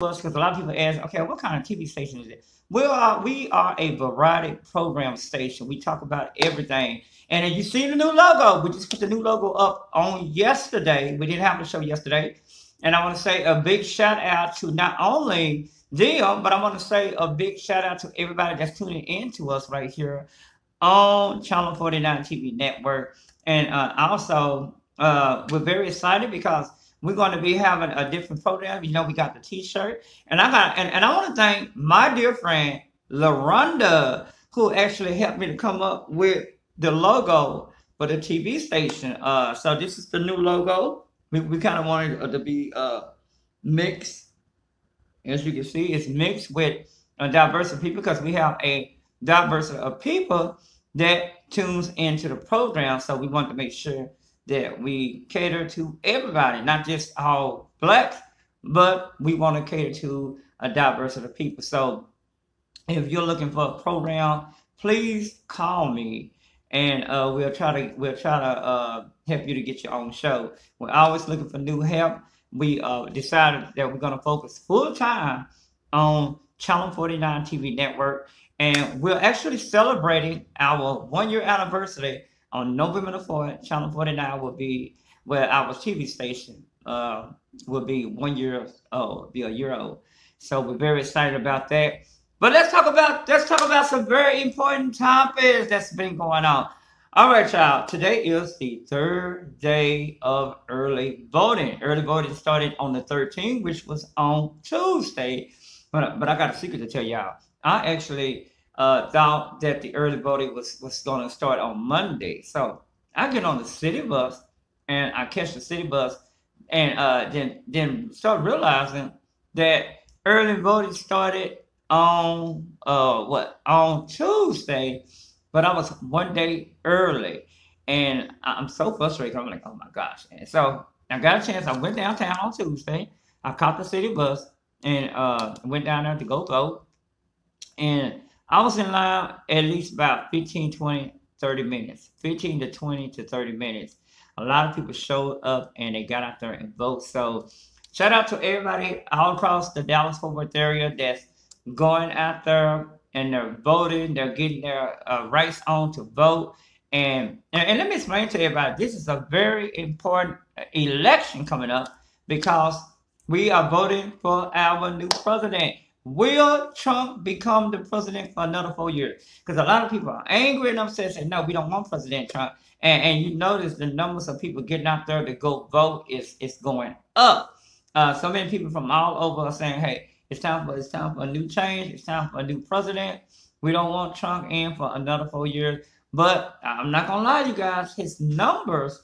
us because a lot of people ask, okay, what kind of TV station is it? We are a variety program station. We talk about everything. And if you see the new logo, we just put the new logo up on yesterday. We didn't have the show yesterday. And I want to say a big shout out to not only them, but I want to say a big shout out to everybody that's tuning in to us right here on Channel 49 TV Network. And also, we're very excited because we're going to be having a different program. You know, we got the T-shirt, and I want to thank my dear friend LaRonda, who actually helped me to come up with the logo for the TV station. So this is the new logo. We kind of wanted it to be mixed. As you can see, it's mixed with a diversity of people because we have a diversity of people that tunes into the program. So we want to make sure that we cater to everybody, not just all blacks, but we want to cater to a diversity of people. So if you're looking for a program, please call me, and we'll try to help you to get your own show. We're always looking for new help. We decided that we're going to focus full time on Channel 49 TV Network, and we're actually celebrating our 1 year anniversary on November the 4th. Channel 49 will be where our TV station will be 1 year old, be a year old. So we're very excited about that. But let's talk about some very important topics that's been going on. All right, y'all. Today is the third day of early voting. Early voting started on the 13th, which was on Tuesday. But I got a secret to tell y'all. I actually thought that the early voting was going to start on Monday. So I get on the city bus and I catch the city bus, and then start realizing that early voting started on on Tuesday, but I was 1 day early, and I'm so frustrated. I'm like, oh my gosh! And so I got a chance. I went downtown on Tuesday. I caught the city bus and went down there to go vote, and I was in line at least about 15, 20, 30 minutes, 15 to 20 to 30 minutes. A lot of people showed up and they got out there and vote. So shout out to everybody all across the Dallas-Fort Worth area that's going out there and they're voting. They're getting their rights on to vote. And let me explain to everybody, this is a very important election coming up because we are voting for our new president. Will Trump become the president for another 4 years? Because a lot of people are angry and upset, saying, no, we don't want President Trump. And you notice the numbers of people getting out there to go vote is going up. So many people from all over are saying, hey, it's time for a new change. It's time for a new president. We don't want Trump in for another 4 years. But I'm not going to lie to you guys, his numbers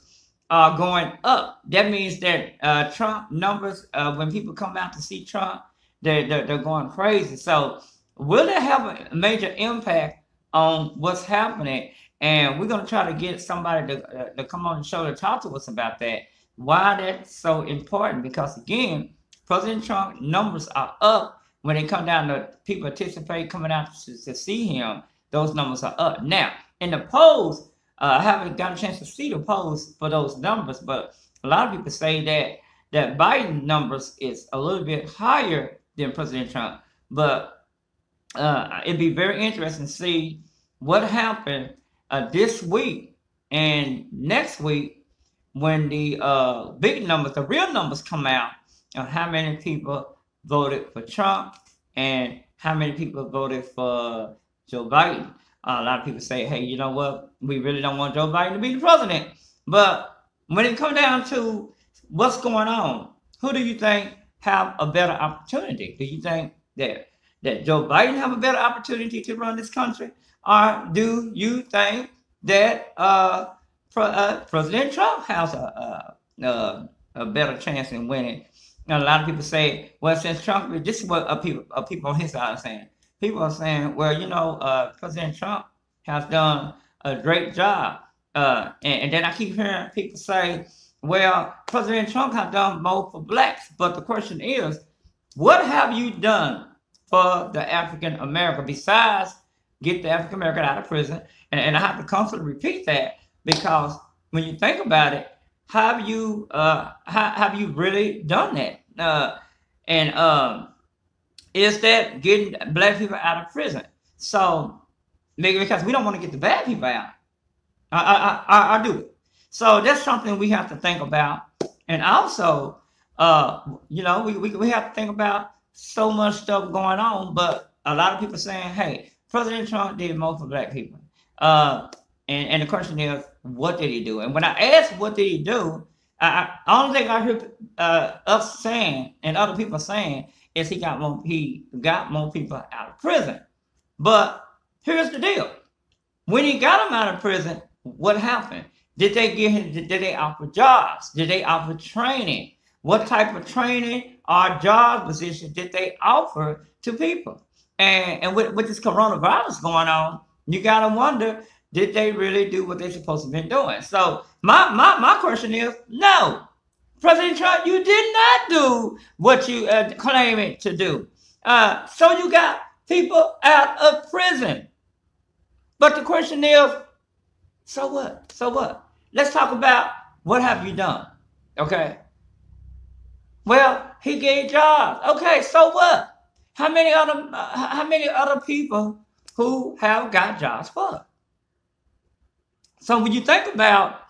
are going up. That means that Trump numbers, when people come out to see Trump, they're going crazy. So will it have a major impact on what's happening? And we're going to try to get somebody to come on the show to talk to us about that. Why that's so important? Because again, President Trump numbers are up when they come down to people participate, coming out to see him. Those numbers are up. Now, in the polls, I haven't got a chance to see the polls for those numbers, but a lot of people say that Biden numbers is a little bit higher than President Trump. But it'd be very interesting to see what happened this week and next week when the big numbers, the real numbers come out of how many people voted for Trump and how many people voted for Joe Biden. A lot of people say, hey, you know what? We really don't want Joe Biden to be the president. But when it comes down to what's going on, who do you think have a better opportunity? Do you think that Joe Biden have a better opportunity to run this country? Or do you think that President Trump has a better chance in winning? Now, a lot of people say, well, since Trump, this is what people on his side are saying. People are saying, well, you know, President Trump has done a great job. And then I keep hearing people say, well, President Trump has done more for blacks. But the question is, what have you done for the African American besides get the African American out of prison? And I have to constantly repeat that because when you think about it, have you really done that? is that getting black people out of prison. So, because we don't want to get the bad people out. I do it. So that's something we have to think about. And also, we have to think about so much stuff going on, but a lot of people saying, hey, President Trump did more for black people. And the question is, what did he do? And when I asked what did he do, only thing I hear us saying and other people saying is he got more people out of prison. But here's the deal. When he got them out of prison, what happened? Did they offer jobs? Did they offer training? What type of training or job position did they offer to people? And with this coronavirus going on, you gotta wonder, did they really do what they're supposed to be doing? So my question is, no. President Trump, you did not do what you claiming to do. So you got people out of prison. But the question is, so what? So what? Let's talk about what have you done. Okay. Well, he gave jobs. Okay, so what? How many other people who have got jobs for? So when you think about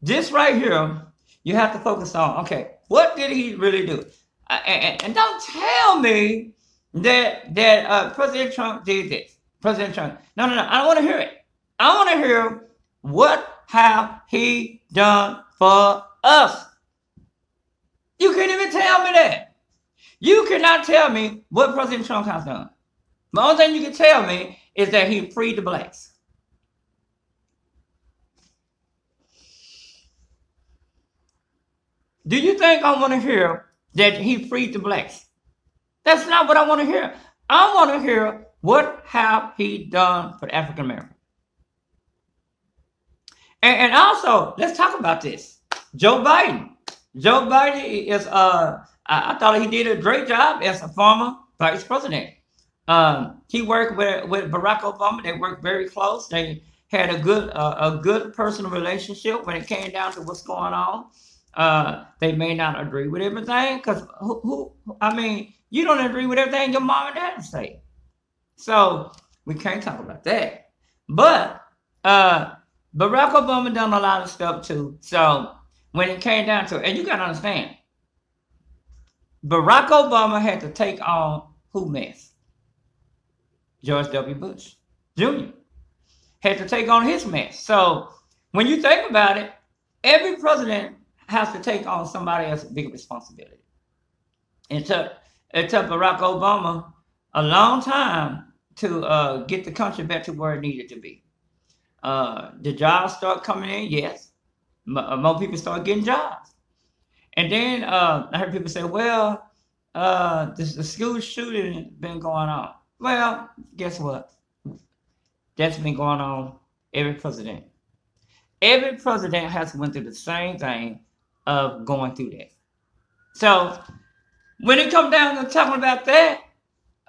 this right here, you have to focus on, okay, what did he really do? And don't tell me that President Trump did this. President Trump. No. I don't want to hear it. I want to hear what have he done for us. You can't even tell me that. You cannot tell me what President Trump has done. The only thing you can tell me is that he freed the blacks. Do you think I want to hear that he freed the blacks? That's not what I want to hear. I want to hear what have he done for the African American. And also, let's talk about this. Joe Biden. Joe Biden is, I thought he did a great job as a former vice president. He worked with Barack Obama. They worked very close. They had a good personal relationship when it came down to what's going on. They may not agree with everything because you don't agree with everything your mom and dad say. So we can't talk about that. But Barack Obama done a lot of stuff too. So when it came down to it, and you gotta understand, Barack Obama had to take on who mess? George W. Bush Jr. had to take on his mess. So when you think about it, every president has to take on somebody else's big responsibility. It took Barack Obama a long time to get the country back to where it needed to be. The jobs start coming in, yes. More people start getting jobs. And then I heard people say, well, the school shooting has been going on. Well, guess what? That's been going on every president. Every president has went through the same thing of going through that. So when it comes down to talking about that,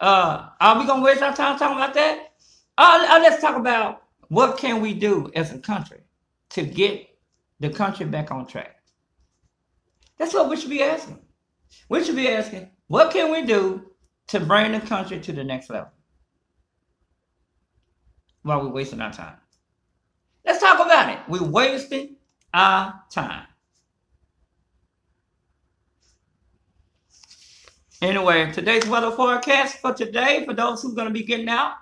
are we going to waste our time talking about that? Let's talk about what can we do as a country to get the country back on track. That's what we should be asking. We should be asking, what can we do to bring the country to the next level while we're wasting our time? Let's talk about it. We're wasting our time. Anyway, today's weather forecast for today, for those who are going to be getting out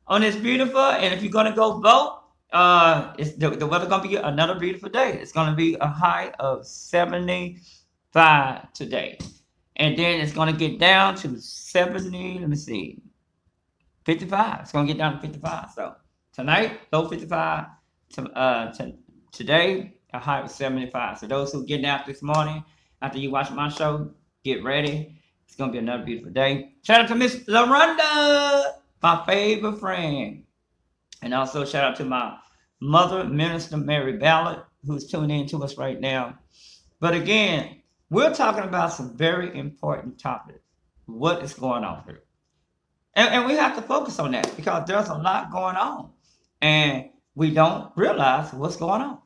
on this beautiful, and if you're going to go vote, the weather going to be another beautiful day. It's going to be a high of 75 today. And then it's going to get down to 55. It's going to get down to 55. So tonight, low 55. Today, a high of 75. So those who are getting out this morning, after you watch my show, get ready. It's going to be another beautiful day. Shout out to Miss LaRonda, my favorite friend. And also shout out to my mother, Minister Mary Ballard, who's tuning in to us right now. But again, we're talking about some very important topics. What is going on here? And we have to focus on that because there's a lot going on. And we don't realize what's going on.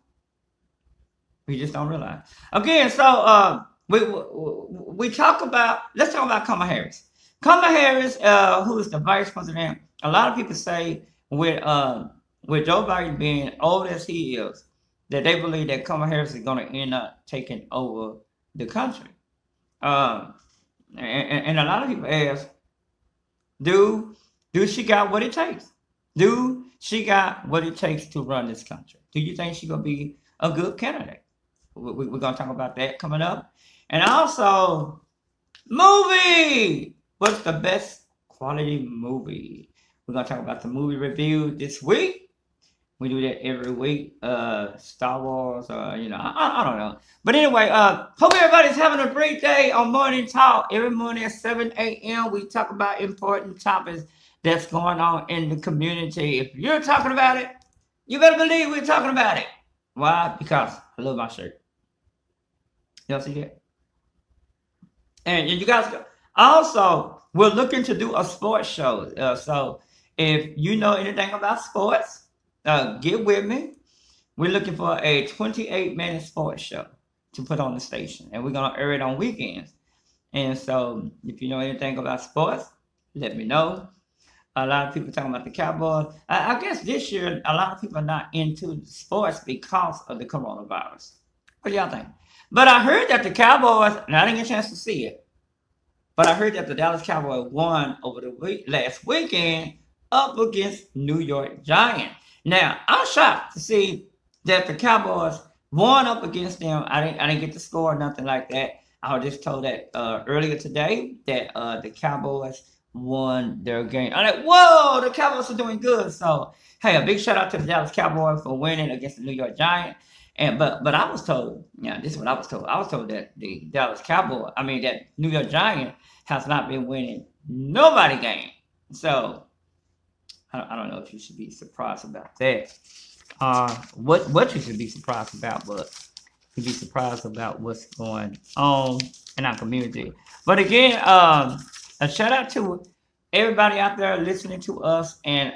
We just don't realize. Again, so let's talk about Kamala Harris. Kamala Harris, who is the vice president, a lot of people say with Joe Biden being old as he is, that they believe that Kamala Harris is going to end up taking over the country. And a lot of people ask, do she got what it takes? Do she got what it takes to run this country? Do you think she's going to be a good candidate? We're going to talk about that coming up. And also, movie! What's the best quality movie? We're going to talk about the movie review this week. We do that every week. Star Wars, I don't know. But anyway, hope everybody's having a great day on Morning Talk. Every morning at 7 a.m. we talk about important topics that's going on in the community. If you're talking about it, you better believe we're talking about it. Why? Because I love my shirt. Y'all see that? And you guys, also, we're looking to do a sports show. So if you know anything about sports, get with me. We're looking for a 28-minute sports show to put on the station. And we're going to air it on weekends. And so if you know anything about sports, let me know. A lot of people talking about the Cowboys. I guess this year, a lot of people are not into sports because of the coronavirus. What do y'all think? But I heard that the Cowboys, and I didn't get a chance to see it, but I heard that the Dallas Cowboys won over the last weekend up against New York Giants. Now, I'm shocked to see that the Cowboys won up against them. I didn't get the score or nothing like that. I was just told that earlier today that the Cowboys won their game. I'm like, whoa, the Cowboys are doing good. So, hey, a big shout out to the Dallas Cowboys for winning against the New York Giants. But I was told, this is what I was told. I was told that the that New York Giants has not been winning nobody game. So I don't know if you should be surprised about that. What you should be surprised about, but you should be surprised about what's going on in our community. But again, a shout out to everybody out there listening to us and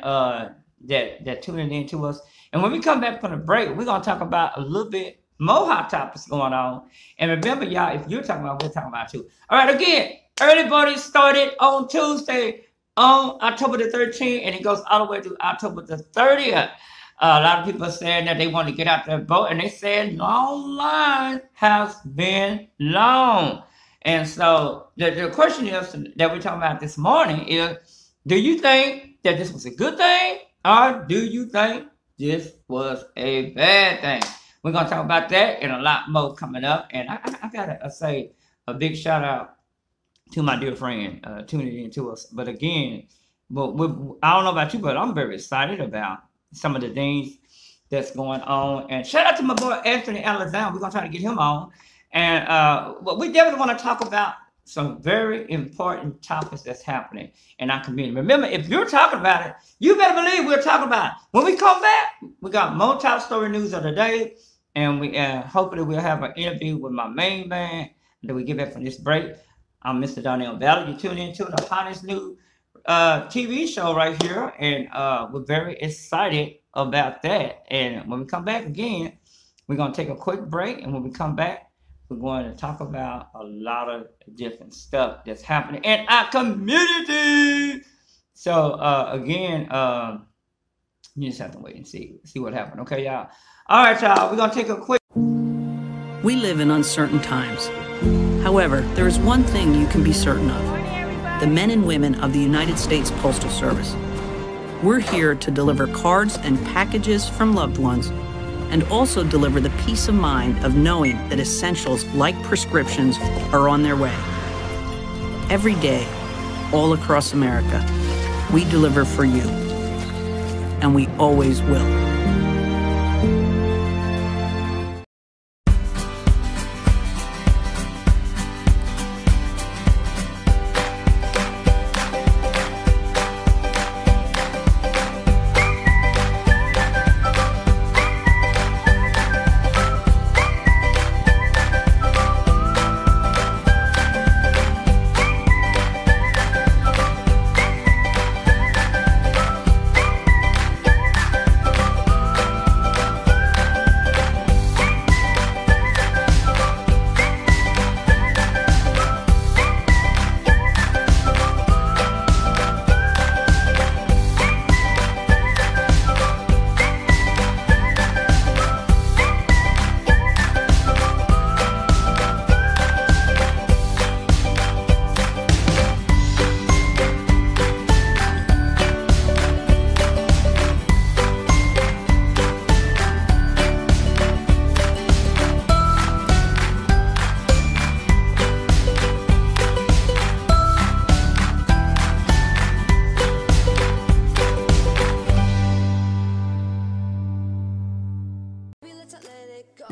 that tuning in to us. And when we come back from the break, we're going to talk about a little bit more hot topics going on. And remember, y'all, if you're talking about, we're talking about too. All right, again, early voting started on Tuesday on October the 13th, and it goes all the way to October the 30th. A lot of people are saying that they want to get out there and vote, and they said long line has been long. And so the question is that we're talking about this morning is, do you think that this was a good thing, or do you think this was a bad thing? We're going to talk about that and a lot more coming up. And I got to say a big shout out to my dear friend tuning in to us. But again, I don't know about you, but I'm very excited about some of the things that's going on. And shout out to my boy Anthony Alexander. We're going to try to get him on. And we definitely want to talk about some very important topics that's happening in our community. Remember, if you're talking about it, you better believe we're talking about it. When we come back, we got more top story news of the day. And we hopefully we'll have an interview with my main man that we get back from this break. I'm Mr. Donnell Valley. You tune into the hottest new TV show right here. And we're very excited about that. And when we come back again, we're going to take a quick break. And when we come back, we're going to talk about a lot of different stuff that's happening in our community. So, again, you just have to wait and see what happened. Okay, y'all? All right, y'all. We're going to take a quick... We live in uncertain times. However, there is one thing you can be certain of. The men and women of the United States Postal Service. We're here to deliver cards and packages from loved ones, and also deliver the peace of mind of knowing that essentials like prescriptions are on their way. Every day, all across America, we deliver for you, and we always will.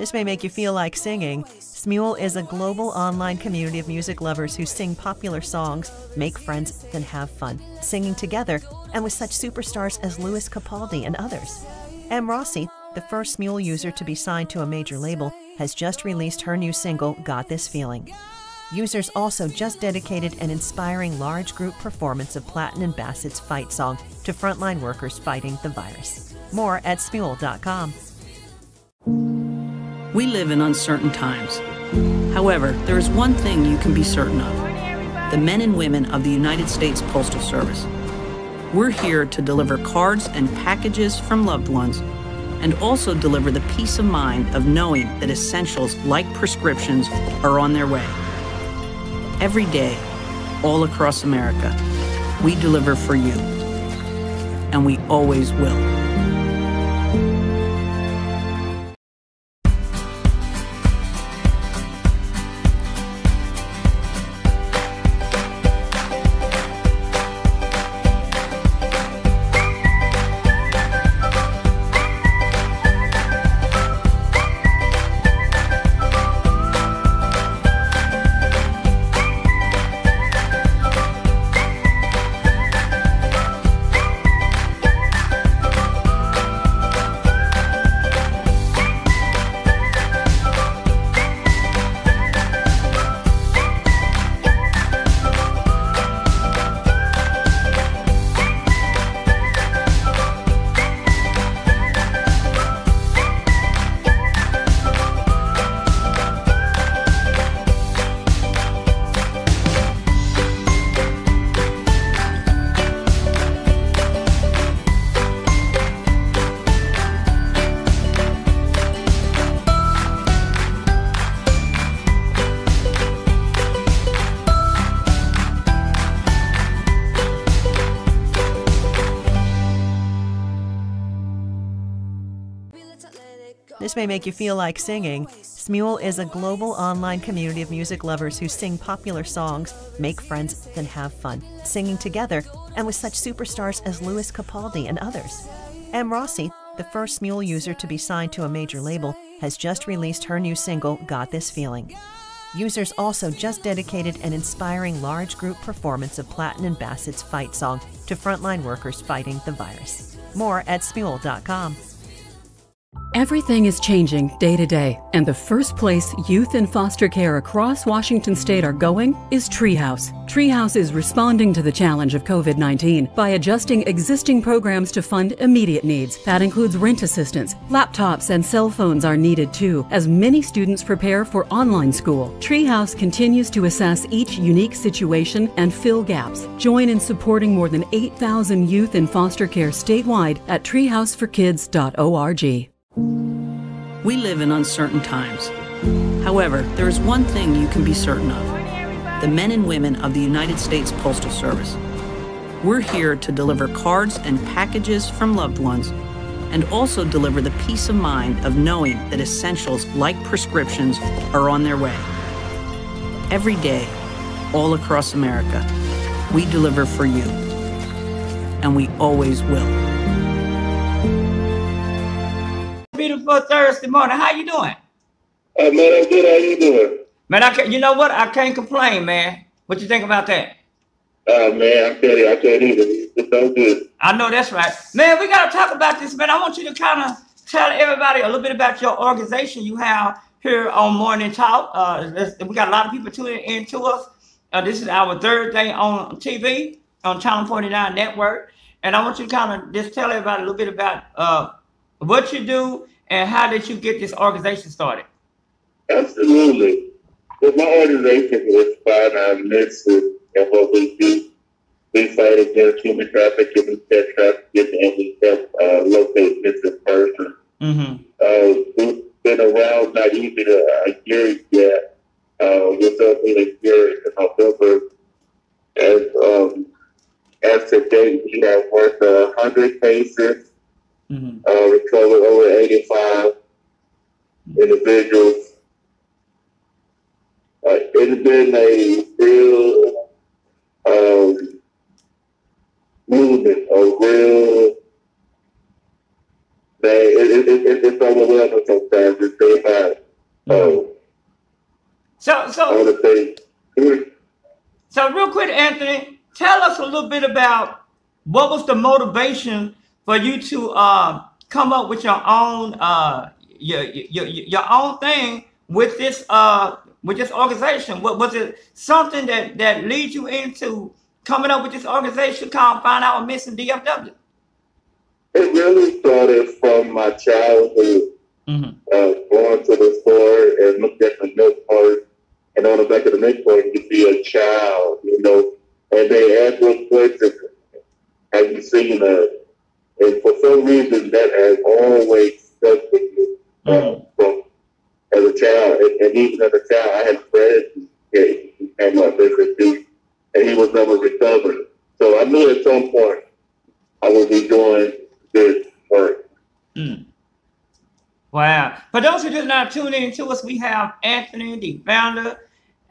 This may make you feel like singing. Smule is a global online community of music lovers who sing popular songs, make friends, and have fun, singing together and with such superstars as Lewis Capaldi and others. Em Rossi, the first Smule user to be signed to a major label, has just released her new single, Got This Feeling. Users also just dedicated an inspiring large group performance of Platten and Bassett's fight song to frontline workers fighting the virus. More at Smule.com. We live in uncertain times. However, there is one thing you can be certain of: the men and women of the United States Postal Service. We're here to deliver cards and packages from loved ones, and also deliver the peace of mind of knowing that essentials like prescriptions are on their way. Every day, all across America, we deliver for you, and we always will. This may make you feel like singing. Smule is a global online community of music lovers who sing popular songs, make friends, and have fun, singing together and with such superstars as Lewis Capaldi and others. Em Rossi, the first Smule user to be signed to a major label, has just released her new single, Got This Feeling. Users also just dedicated an inspiring large group performance of Platten and Bassett's fight song to frontline workers fighting the virus. More at Smule.com. Everything is changing day to day, and the first place youth in foster care across Washington state are going is Treehouse. Treehouse is responding to the challenge of COVID-19 by adjusting existing programs to fund immediate needs. That includes rent assistance, laptops, and cell phones are needed too, as many students prepare for online school. Treehouse continues to assess each unique situation and fill gaps. Join in supporting more than 8,000 youth in foster care statewide at treehouseforkids.org. We live in uncertain times. However, there is one thing you can be certain of: the men and women of the United States Postal Service. We're here to deliver cards and packages from loved ones, and also deliver the peace of mind of knowing that essentials like prescriptions are on their way. Every day, all across America, we deliver for you, and we always will. Beautiful Thursday morning. How you doing? Man, I'm good. How you doing? Man, you know what? I can't complain, man. What you think about that? Man, I can't either. It's so good. I know that's right. Man, we got to talk about this, man. I want you to kind of tell everybody a little bit about your organization you have here on Morning Talk. We got a lot of people tuning in to us. This is our third day on TV, on Channel 49 Network. And I want you to kind of just tell everybody a little bit about what you do and how did you get this organization started? Absolutely. Well, my organization is Five Nexus, and what we do, we fight against human trafficking, sex trafficking, and we help locate missing persons. We've been around not even a year yet. We're only a year in November. As to date, we have worked 100 cases. Recovered over 85 individuals. It's been a real movement, a real thing. It's it's overwhelming sometimes to say about. So real quick, Anthony, tell us a little bit about what was the motivation for you to come up with your own your own thing with this organization. What was it? Something that leads you into coming up with this organization called Find Our Missing DFW? It really started from my childhood. Going to the store and looking at the milk cart, and on the back of the milk cart you could see a child, and they ask what question, have you seen her? And for some reason that has always stuck with me from as a child. And even as a child, I had friends who came up with too, and he was never recovered. So I knew at some point I would be doing this work. Wow. For those who just not tuning in to us, we have Anthony, the founder,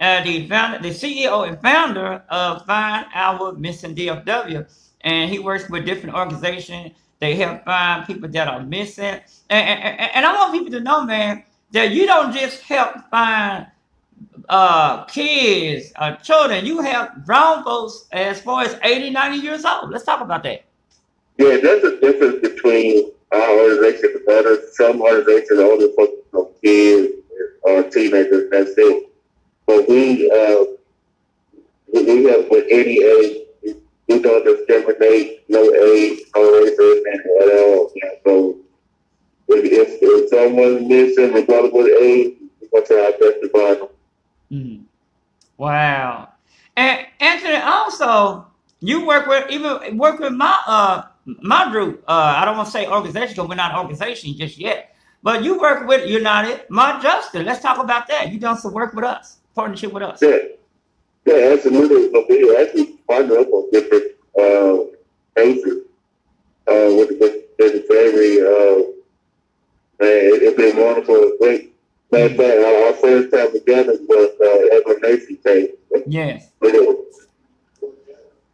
the CEO and founder of Find Our Missing DFW. And he works with different organizations. They help find people that are missing. And I want people to know, man, that you don't just help find kids or children. You help grown folks as far as 80, 90 years old. Let's talk about that. Yeah, there's a difference between our organization and others. Some organizations only focus on kids or teenagers, that's it. But we help with any age. We don't discriminate, no age, no racism at all. So if someone's missing, regardless of what age, we're going to try our best to find them. Wow. And Anthony, also, you work with my group. I don't want to say organization because we're not an organization just yet. But you work with United My Justice. Let's talk about that. You done some work with us, partnership with us. Yeah, absolutely. But we actually partner up on different cases with the very it's been wonderful. Great. Matter of fact, our first time together was Edward Nation case. Yes.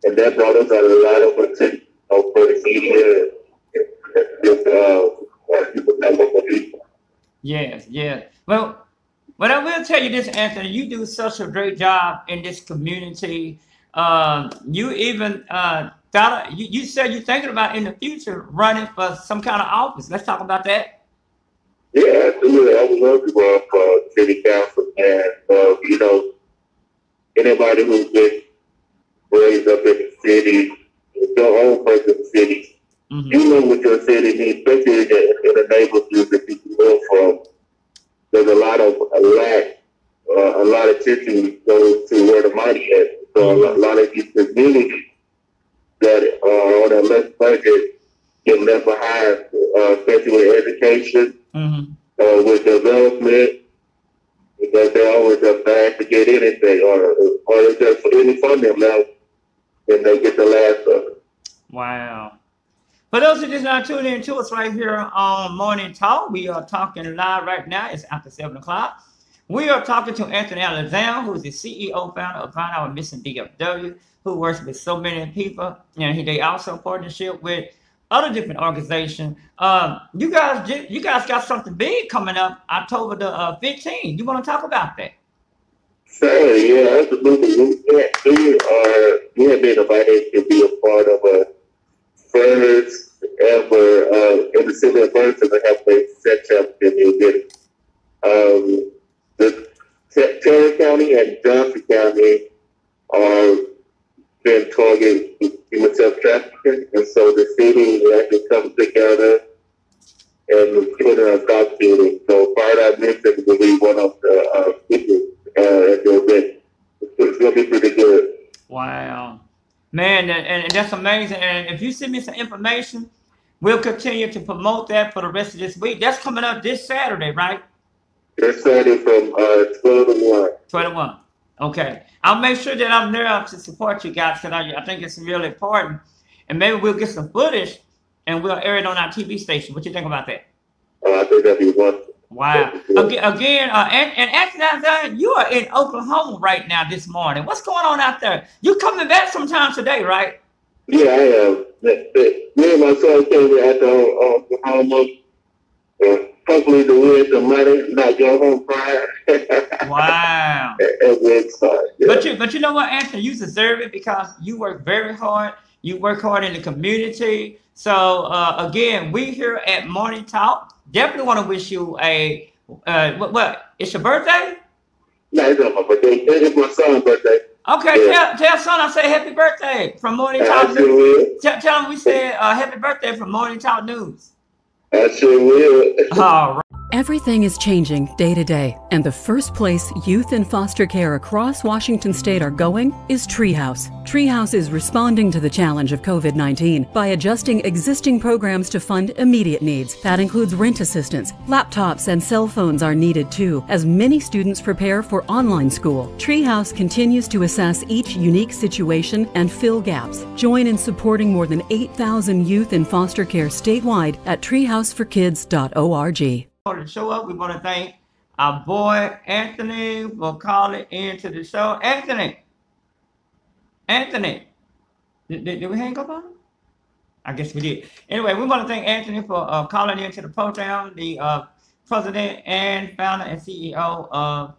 And that brought us out a lot of attention for the media and people that look for people. Yes, yes. Well, but I will tell you this, Anthony, you do such a great job in this community. You even you said you're thinking about in the future running for some kind of office. Let's talk about that. Yeah, absolutely. I would love to run for city council, and anybody who's been raised up in the city, your own person in the city, you know what your city needs, especially in the neighborhoods that people live from. There's a lot of attention goes to where the money is. So a lot of these communities that are on a less budget get left behind, especially with education, with development, because they always have bad to get anything, or just for any funding now, and they get the last of it. Wow. For those who just not tuning in to us right here on Morning Talk, we are talking live right now. It's after 7 o'clock. We are talking to Anthony Alexander, who is the CEO, founder of Find Our Missing DFW, who works with so many people. And they also partnership with other different organizations. You guys got something big coming up October the 15th. You want to talk about that? Sure, yeah, absolutely. We have been invited to be a part of a first ever in the city of Burlington to have a set championship. The Terry County and Johnson County are been targeted with human trafficking, and so the city actually comes together and put in a stop shooting. So Find Our Missing will be one of the speakers at the event. It's going to be pretty good. Wow. Man, and that's amazing. And if you send me some information, we'll continue to promote that for the rest of this week. That's coming up this Saturday, right? This Saturday from 12 to 1. 12 to 1. Okay. I'll make sure that I'm there to support you guys because I think it's really important. And maybe we'll get some footage and we'll air it on our TV station. What you think about that? I think that'd be wonderful. Wow. Again, and Anthony, you are in Oklahoma right now this morning. What's going on out there? You coming back sometime today, right? Yeah, I am. Me and my son came after Oklahoma, Hopefully to win some money, not go home crying. Wow. And win some, yeah. But you know what, Anthony, you deserve it because you work very hard. You work hard in the community. So again, we here at Morning Talk definitely want to wish you a what? It's your birthday? No, it's not my birthday. It's my son's birthday. Okay, Yeah. tell son I say happy birthday from Morning I Talk sure News. will. Tell him we said happy birthday from Morning Talk News. I sure will. All right. Everything is changing day to day, and the first place youth in foster care across Washington state are going is Treehouse. Treehouse is responding to the challenge of COVID-19 by adjusting existing programs to fund immediate needs. That includes rent assistance. Laptops and cell phones are needed too, as many students prepare for online school. Treehouse continues to assess each unique situation and fill gaps. Join in supporting more than 8,000 youth in foster care statewide at treehouseforkids.org. To show up, we want to thank our boy Anthony for calling into the show. Anthony, did we hang up on him? I guess we did. Anyway, we want to thank Anthony for calling into the program, the president and founder and CEO of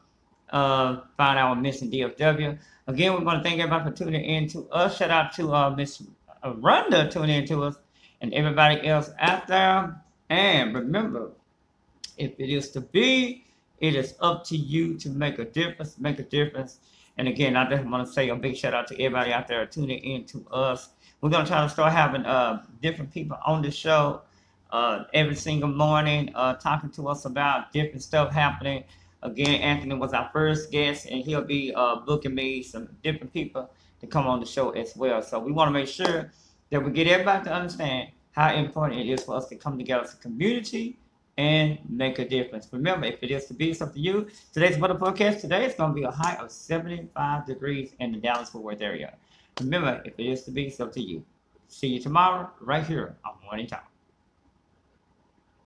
Find Our Missing DFW. Again, we want to thank everybody for tuning in to us. Shout out to Miss Rhonda tuning in to us and everybody else out there. And remember, if it is to be, it is up to you to make a difference, And again, I just want to say a big shout out to everybody out there tuning in to us. We're going to try to start having different people on the show every single morning talking to us about different stuff happening. Again, Anthony was our first guest, and he'll be booking me some different people to come on the show as well. So we want to make sure that we get everybody to understand how important it is for us to come together as a community and make a difference. Remember, if it is to be, it's up to you. Today's weather forecast today is going to be a high of 75 degrees in the Dallas-Fort Worth area. Remember, if it is to be, it's up to you. See you tomorrow right here on Morning Talk.